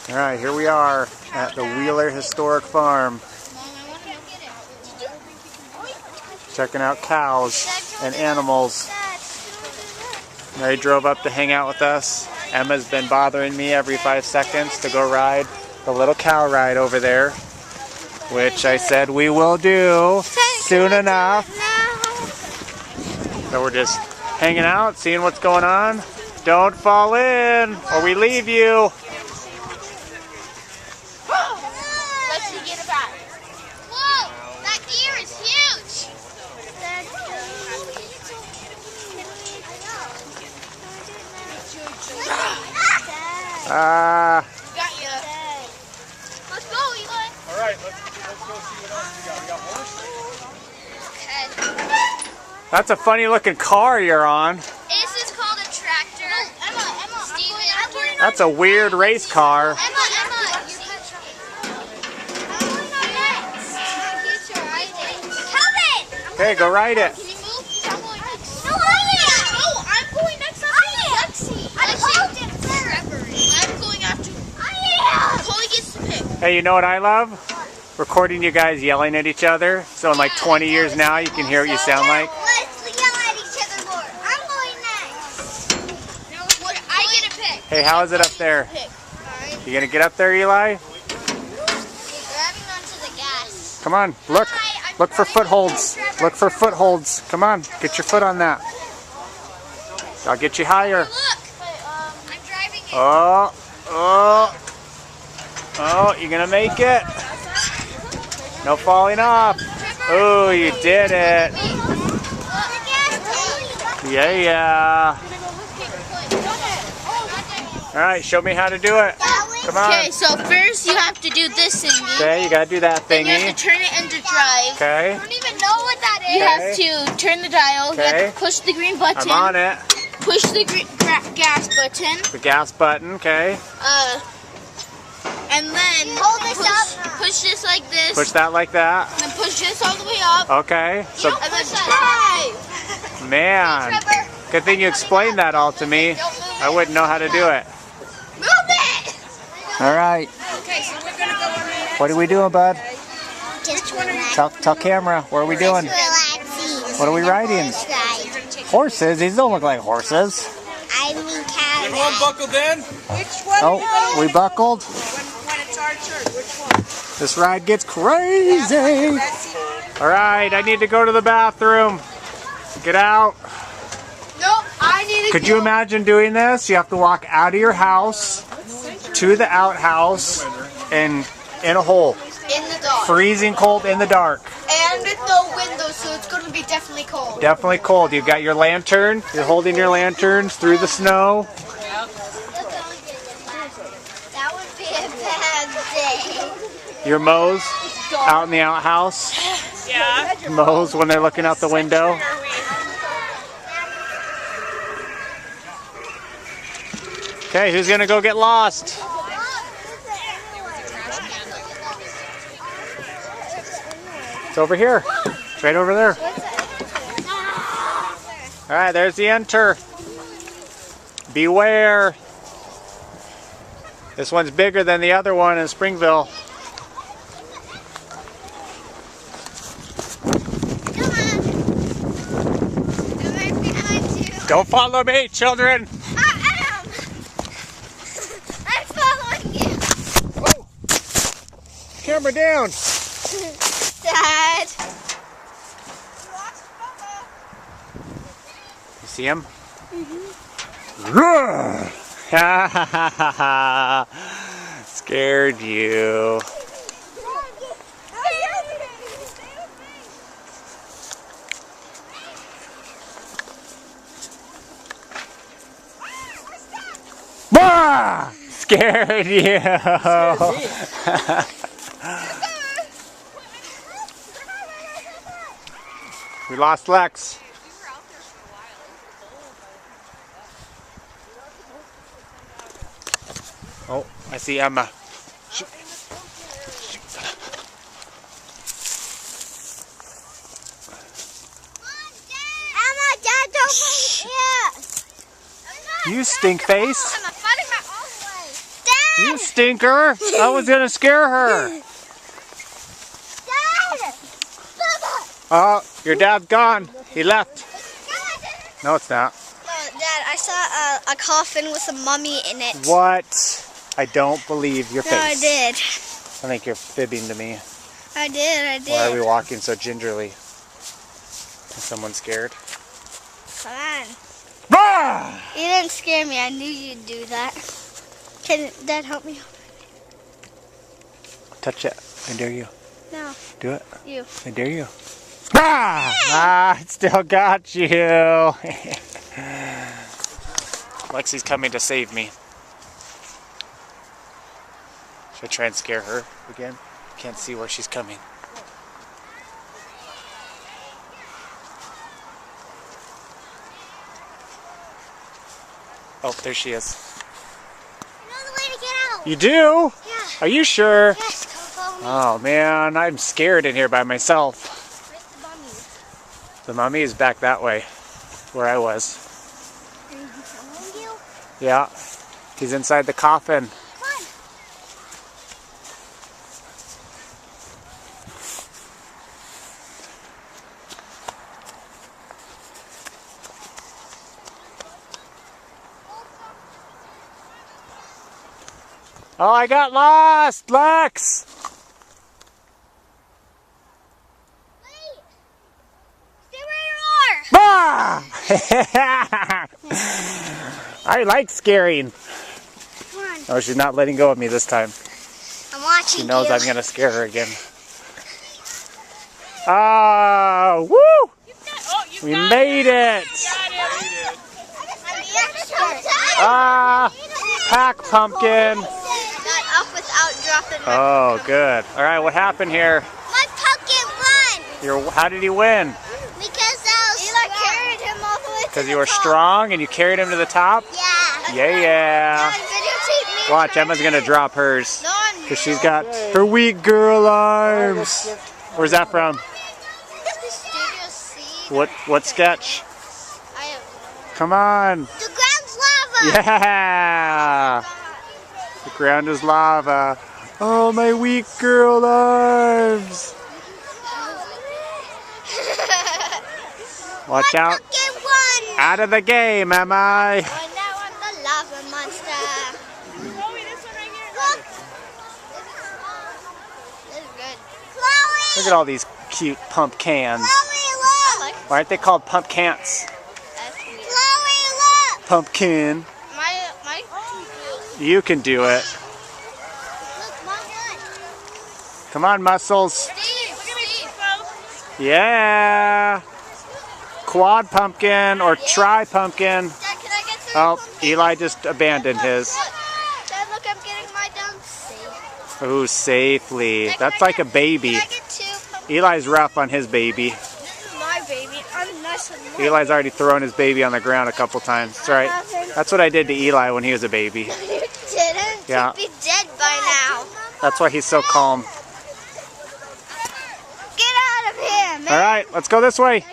All right, here we are at the Wheeler Historic Farm. Checking out cows and animals. Mary drove up to hang out with us. Emma's been bothering me every 5 seconds to go ride the little cow ride over there, which I said we will do soon enough. So we're just hanging out, seeing what's going on. Don't fall in or we leave you. Let's see, get it back. Whoa, that deer is huge. Got you. Let's go, Eli. All right, let's go see what else we got. We got horses. That's a funny looking car you're on. This is called a tractor. Emma, Steven. That's a weird race car. Emma, you Okay, go ride it. Can you move? I'm going next. No, I'm going next after Lexi. I'm going after. Chloe gets to pick. Hey, you know what I love? Recording you guys yelling at each other. So in like 20 years now, you can hear what you sound like. Let's yell at each other more. I'm going next. I get a pick. Hey, how is it up there? You gonna get up there, Eli? Grabbing onto the gas. Come on, look. Look for footholds. Look for footholds. Come on, get your foot on that. I'll get you higher. Look, I'm driving it. Oh, you're gonna make it. No falling off. Oh, you did it. Yeah. All right, show me how to do it. Come on. Okay, so first you have to do this thingy. Okay, you gotta do that Then you have thingy. to turn it into drive. Okay. I don't even know what that is. You have to turn the dial. You have to push the green button. I'm on it. Push the gas button. The gas button, okay. And then push this like this. Push that like that. And then push this all the way up. Okay. So, And then drive. man, good thing you explained that all to me. I wouldn't know how to do it. Move it! All right. Okay, so we're gonna go on the What are we doing, bud? Just one Tell camera. What are we doing? What are we riding? Horses? These don't look like horses. I mean cows. Everyone buckled in? Which one? Oh, we buckled. When it's our turn, which one? This ride gets crazy. All right, I need to go to the bathroom. Get out. Nope, I need to Could you imagine doing this? You have to walk out of your house to the outhouse and in a hole. in the dark. Freezing cold in the dark. And with no windows, so it's going to be definitely cold. Definitely cold. You've got your lantern. You're holding your lanterns through the snow. That would be a bad day. Your mows out in the outhouse. Yeah. Mows when they're looking out the window. Okay, who's gonna go get lost? It's over here. It's right over there. All right, there's the enter. Beware. This one's bigger than the other one in Springville. Don't follow me, children. I'm following you. Whoa. Camera down. Dad. You see him? Mm-hmm. Ha ha ha ha. Scared you. Bah! Scared you. We lost Lex. Oh, I see Emma. Shoot. Emma, Dad, don't put it here. You stink face. I'm fighting my own way. Dad! You stinker! I was gonna scare her. Dad! Oh, your dad's gone. He left. No, it's not. No, Dad, I saw a coffin with a mummy in it. What? I don't believe your face. No, I did. I think you're fibbing to me. I did. Why are we walking so gingerly? Is someone scared? Come on. Ah! You didn't scare me. I knew you'd do that. Can Dad help me? Touch it. I dare you. No. Do it. You. I dare you. Ah! Ah, it still got you. Lexi's coming to save me. Should I try and scare her again? Can't see where she's coming. Oh, there she is. I know the way to get out. You do? Yeah. Are you sure? Yes, follow me. Oh man, I'm scared in here by myself. Where's the mummy? The mummy is back that way, where I was. Are you following you? Yeah, he's inside the coffin. Come on. Oh, I got lost, Lex! Wait. Stay where you are. Ah! I like scaring. Come on. Oh, she's not letting go of me this time. I'm watching She knows you. I'm gonna scare her again. Ah, woo! We made it! Ah, pack pumpkin. Got up without dropping my Oh, good. All right, what happened here? My pumpkin won. How did he win? Because Eli carried him all the way to Because the you were top. strong and you carried him to the top? Yeah. Yeah. Dad, videotape me. Watch, Emma's gonna drop hers. No, I'm Because she's got her weak girl arms. Where's that from? Studio C. What sketch? I have Come on. the ground's lava. Yeah. The ground is lava. Oh, my weak girl arms. Watch out. Pumpkin won. Out of the game, am I? And now I'm the lava monster. Chloe, this one right here. Look. This is good. Chloe. Look at all these cute pumpkins. Chloe, look. Why aren't they called pumpkins? That's weird. Chloe, look. Pumpkin. My. You can do it. Look, Mom, look. Come on, muscles. Steve, Look at me, folks. Yeah. Quad pumpkin or tri pumpkin. Dad, can I get some? Oh, Eli just abandoned his. Dad, look, I'm getting my down safe. Ooh, safely. Dad, That's can I like a baby. Can I get two pumpkins? Eli's rough on his baby. This is my baby. I'm nice and warm. Eli's already thrown his baby on the ground a couple times. That's right. That's what I did to Eli when he was a baby. You didn't? Yeah. He'd be dead by now. That's why he's so calm. Get out of here, man. All right, let's go this way.